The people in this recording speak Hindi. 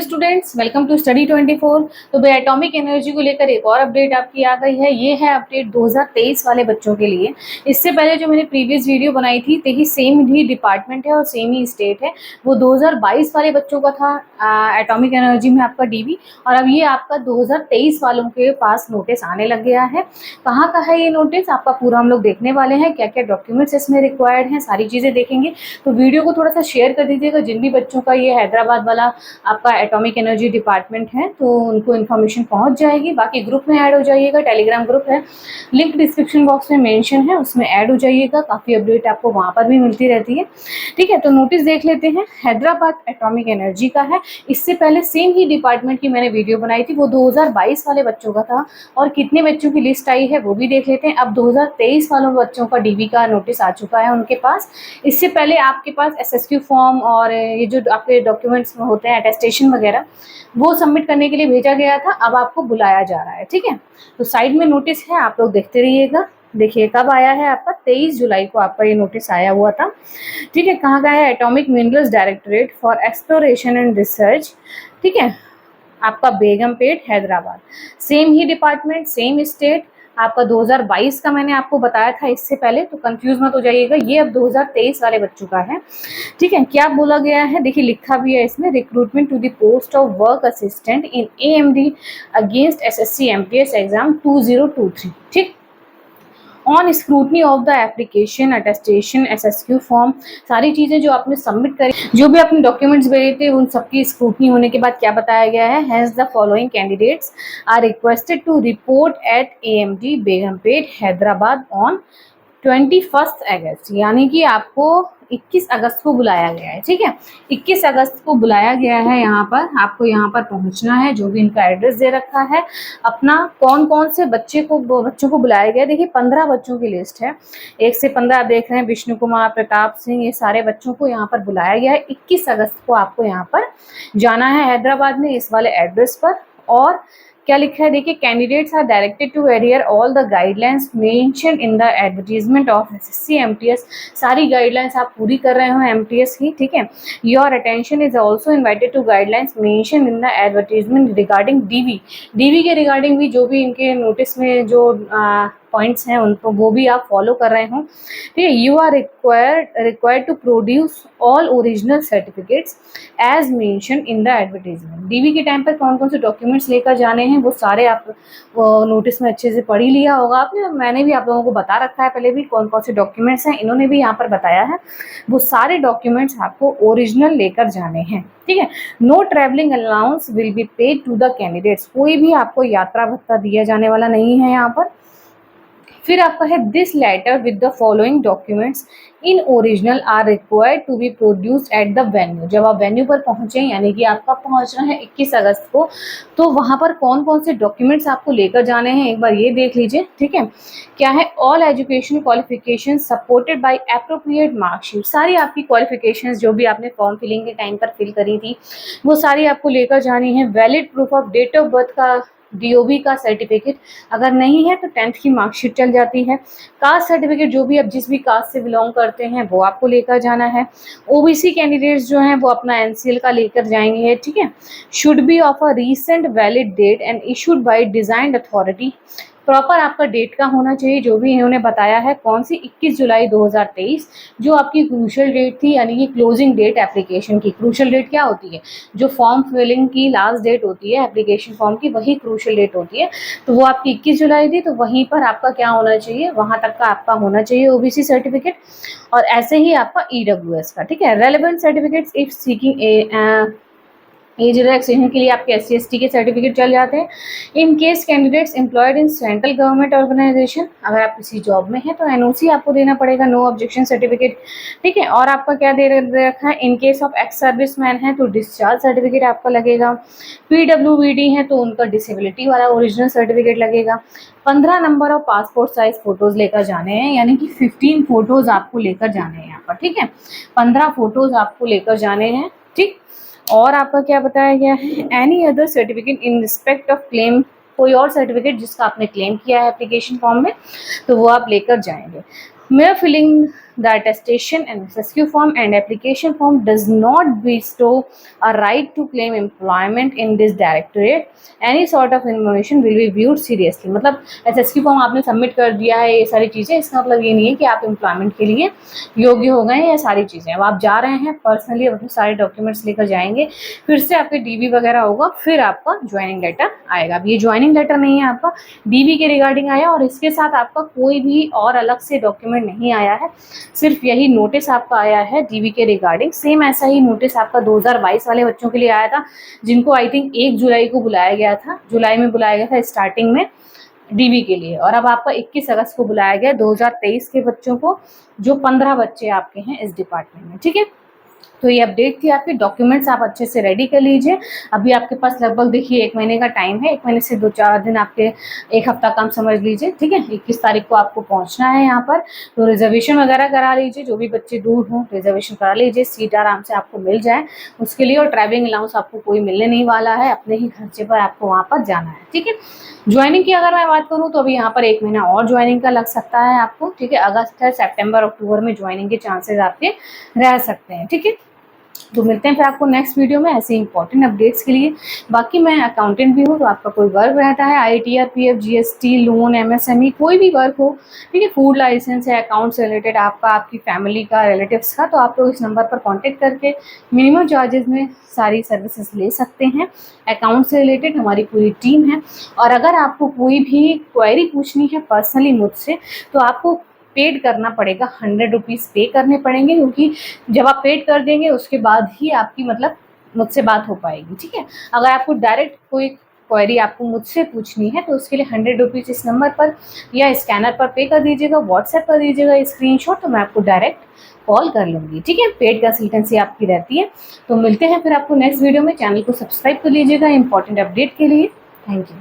Students, welcome to study 24। तो भाई एटॉमिक एनर्जी को लेकर एक और अपडेट आपकी आ गई है। ये है अपडेट 2023 वाले बच्चों के लिए। इससे पहले जो मैंने प्रीवियस वीडियो बनाई थी देखिए सेम ही डिपार्टमेंट है और सेम ही स्टेट है, वो 2022 वाले बच्चों का था एटॉमिक एनर्जी में आपका डीवी, और अब ये आपका 2023 वालों के पास नोटिस आने लग गया है। कहाँ का है ये नोटिस आपका पूरा हम लोग देखने वाले हैं, क्या क्या डॉक्यूमेंट्स इसमें रिक्वायर्ड हैं, सारी चीज़ें देखेंगे। तो वीडियो को थोड़ा सा शेयर कर दीजिएगा जिन भी बच्चों का ये हैदराबाद वाला आपका एटॉमिक एनर्जी डिपार्टमेंट है तो उनको इन्फॉर्मेशन पहुंच जाएगी। बाकी ग्रुप में ऐड हो जाइएगा, टेलीग्राम ग्रुप है, लिंक डिस्क्रिप्शन बॉक्स में मेंशन है, उसमें ऐड हो जाइएगा। काफ़ी अपडेट आपको वहाँ पर भी मिलती रहती है। ठीक है, तो नोटिस देख लेते हैं। हैदराबाद एटॉमिक एनर्जी का है। इससे पहले सेम ही डिपार्टमेंट की मैंने वीडियो बनाई थी, वो 2022 वाले बच्चों का था, और कितने बच्चों की लिस्ट आई है वो भी देख लेते हैं। अब 2023 वालों बच्चों का डीवी का नोटिस आ चुका है उनके पास। इससे पहले आपके पास एसएसक्यू फॉर्म और ये जो आपके डॉक्यूमेंट्स होते हैं अटेस्टेशन वगैरह, वो सबमिट करने के लिए भेजा गया था। अब आपको बुलाया जा रहा है। ठीक है, तो साइड में नोटिस है, आप लोग देखते रहिएगा। देखिए कब आया है आपका, 23 जुलाई को आपका ये नोटिस आया हुआ था। ठीक है, कहाँ का है, atomic minerals directorate for exploration and research. ठीक है, आपका बेगमपेट हैदराबाद, सेम ही डिपार्टमेंट सेम स्टेट। आपका 2022 का मैंने आपको बताया था इससे पहले, तो कंफ्यूज मत हो जाइएगा। ये अब 2023 वाले बच्चों का है। ठीक है, क्या बोला गया है देखिए, लिखा भी है इसमें, recruitment to the post of work assistant in AMD against SSC MTS exam 2023। ठीक, on scrutiny of the application attestation SSQ form, सारी चीज़ें जो आपने सबमिट करी, जो भी अपने डॉक्यूमेंट्स भेजे थे, उन सबकी स्क्रूटनी होने के बाद क्या बताया गया है, has the following candidates are requested to report at AMD Begumpet Hyderabad on 21 August, यानी कि आपको 21 अगस्त को बुलाया गया है। ठीक है, 21 अगस्त को बुलाया गया है। यहाँ पर आपको यहाँ पर पहुँचना है, जो भी इनका एड्रेस दे रखा है अपना। कौन कौन से बच्चों को बुलाया गया, देखिए 15 बच्चों की लिस्ट है, 1 से 15 आप देख रहे हैं, विष्णु कुमार, प्रताप सिंह, ये सारे बच्चों को यहाँ पर बुलाया गया है। 21 अगस्त को आपको यहाँ पर जाना है हैदराबाद में, इस वाले एड्रेस पर। और क्या लिखा है देखिए, candidates are directed to adhere all the guidelines mention in the advertisement of SSC MTS. सारी गाइडलाइंस आप पूरी कर रहे हो एमटीएस की। ठीक है, your attention is also invited to guidelines mention in the advertisement regarding DV. DV के रिगार्डिंग भी जो भी इनके नोटिस में जो पॉइंट्स हैं उनको वो भी आप फॉलो कर रहे हो। ठीक है, you are required to produce all original certificates as mention in the advertisement. DV के टाइम पर कौन कौन से डॉक्यूमेंट्स लेकर जाने हैं वो सारे आप नोटिस में अच्छे से पढ़ ही लिया होगा आपने। मैंने भी आप लोगों को बता रखा है पहले भी कौन कौन से डॉक्यूमेंट्स हैं, इन्होंने भी यहाँ पर बताया है। वो सारे डॉक्यूमेंट्स आपको ओरिजिनल लेकर जाने हैं। ठीक है, no travelling allowance will be paid to the candidates. कोई भी आपको यात्रा भत्ता दिया जाने वाला नहीं है यहाँ पर। फिर आपका है, this letter with the following documents in original are required to be produced at the venue. जब आप वेन्यू पर पहुंचे, यानी कि आपका पहुंचना है 21 अगस्त को, तो वहां पर कौन कौन से डॉक्यूमेंट्स आपको लेकर जाने हैं एक बार ये देख लीजिए। ठीक है, क्या है, all education qualification supported by appropriate marksheet. सारी आपकी क्वालिफिकेशंस जो भी आपने फॉर्म फिलिंग के टाइम पर फिल करी थी वो सारी आपको लेकर जानी है। Valid proof of date of birth का, डीओबी का सर्टिफिकेट, अगर नहीं है तो 10th की मार्कशीट चल जाती है। कास्ट सर्टिफिकेट, जो भी आप जिस भी कास्ट से बिलोंग करते हैं वो आपको लेकर जाना है। ओबीसी कैंडिडेट्स जो हैं वो अपना एनसीएल का लेकर जाएंगे। ठीक है, should be of a recent valid date and issued by designed authority. Proper आपका डेट का होना चाहिए, जो भी इन्होंने बताया है। कौन सी, 21 जुलाई 2023, जो आपकी क्रूशल डेट थी, यानी कि क्लोजिंग डेट एप्लीकेशन की। क्रूशल डेट क्या होती है, जो फॉर्म फिलिंग की लास्ट डेट होती है एप्लीकेशन फॉर्म की, वही क्रूशल डेट होती है। तो वो आपकी 21 जुलाई थी, तो वहीं पर आपका क्या होना चाहिए, वहाँ तक का आपका होना चाहिए ओबीसी सर्टिफिकेट। और ऐसे ही आपका ईडब्ल्यूएस का। ठीक है, relevant certificates if seeking age relaxation के लिए आपके एससी एसटी के सर्टिफिकेट चल जाते हैं। In case candidates employed in central government organisation, अगर आप किसी जॉब में हैं तो एनओसी आपको देना पड़ेगा, नो ऑब्जेक्शन सर्टिफिकेट। ठीक है, और आपका क्या दे रखा है, in case of ex service man है तो डिस्चार्ज सर्टिफिकेट आपका लगेगा। पीडब्ल्यूबीडी है तो उनका डिसेबिलिटी वाला ओरिजिनल सर्टिफिकेट लगेगा। 15 number of passport size photos लेकर जाने हैं, यानी कि 15 फोटोज आपको लेकर जाने हैं यहाँ पर। ठीक है, 15 फोटोज आपको लेकर जाने हैं। ठीक, और आपका क्या बताया गया है, any other certificate in respect of claim, कोई और सर्टिफिकेट जिसका आपने क्लेम किया है एप्लीकेशन फॉर्म में, तो वो आप लेकर जाएंगे। मेयर filling the attestation and SSQ form and application form does not bestow a right to claim employment in this directorate. Any sort of information will be viewed seriously. मतलब SSQ फॉर्म आपने सबमिट कर दिया है, ये सारी चीज़ें, इसका मतलब ये नहीं है कि आप एम्प्लॉयमेंट के लिए योग्य हो गए हैं, ये सारी चीज़ें। अब आप जा रहे हैं पर्सनली अपने सारे डॉक्यूमेंट्स लेकर जाएंगे, फिर से आपके DV वगैरह होगा, फिर आपका ज्वाइनिंग लेटर आएगा। अब ये ज्वाइनिंग लेटर नहीं है, आपका DV के रिगार्डिंग आया और इसके साथ आपका कोई भी और अलग से डॉक्यूमेंट नहीं आया है, सिर्फ यही नोटिस आपका आया है DV के रिगार्डिंग। सेम ऐसा ही नोटिस आपका 2022 वाले बच्चों के लिए आया था, जिनको आई थिंक 1 जुलाई को बुलाया गया था, जुलाई में बुलाया गया था स्टार्टिंग में DV के लिए, और अब आपका 21 अगस्त को बुलाया गया 2023 के बच्चों को, जो 15 बच्चे आपके हैं इस डिपार्टमेंट में। ठीक है, तो ये अपडेट थी आपकी। डॉक्यूमेंट्स आप अच्छे से रेडी कर लीजिए। अभी आपके पास लगभग देखिए 1 महीने का टाइम है, 1 महीने से 2-4 दिन, आपके 1 हफ्ता काम समझ लीजिए। ठीक है, 21 तारीख को आपको पहुंचना है यहाँ पर, तो रिजर्वेशन वगैरह करा लीजिए, जो भी बच्चे दूर हों रिजर्वेशन करा लीजिए, सीट आराम से आपको मिल जाए उसके लिए, और ट्रैवलिंग अलाउंस आपको कोई मिलने नहीं वाला है, अपने ही खर्चे पर आपको वहाँ पर जाना है। ठीक है, ज्वाइनिंग की अगर मैं बात करूँ तो अभी यहाँ पर 1 महीना और ज्वाइनिंग का लग सकता है आपको। ठीक है, अगस्त है, सितंबर अक्टूबर में ज्वाइनिंग के चांसेस आपके रह सकते हैं। ठीक है, तो मिलते हैं फिर आपको नेक्स्ट वीडियो में ऐसे इंपॉर्टेंट अपडेट्स के लिए। बाकी मैं अकाउंटेंट भी हूँ, तो आपका कोई वर्क रहता है ITR PF GST loan MSME कोई भी वर्क हो, ठीक है, फूड लाइसेंस है, अकाउंट से रिलेटेड आपका, आपकी फैमिली का, रिलेटिव्स का, तो आप लोग इस नंबर पर कॉन्टेक्ट करके मिनिमम चार्जेस में सारी सर्विसेज ले सकते हैं। अकाउंट से रिलेटेड हमारी पूरी टीम है, और अगर आपको कोई भी क्वेरी पूछनी है पर्सनली मुझसे, तो आपको पेड करना पड़ेगा, 100 रुपीज़ पे करने पड़ेंगे, क्योंकि जब आप पेड कर देंगे उसके बाद ही आपकी मतलब मुझसे बात हो पाएगी। ठीक है, अगर आपको डायरेक्ट कोई क्वेरी आपको मुझसे पूछनी है तो उसके लिए 100 रुपीज़ इस नंबर पर या स्कैनर पर पे कर दीजिएगा, व्हाट्सएप कर दीजिएगा स्क्रीनशॉट, तो मैं आपको डायरेक्ट कॉल कर लूँगी। ठीक है, पेड कंसल्टेंसी आपकी रहती है। तो मिलते हैं फिर आपको नेक्स्ट वीडियो में। चैनल को सब्सक्राइब कर लीजिएगा इंपॉर्टेंट अपडेट के लिए। Thank you.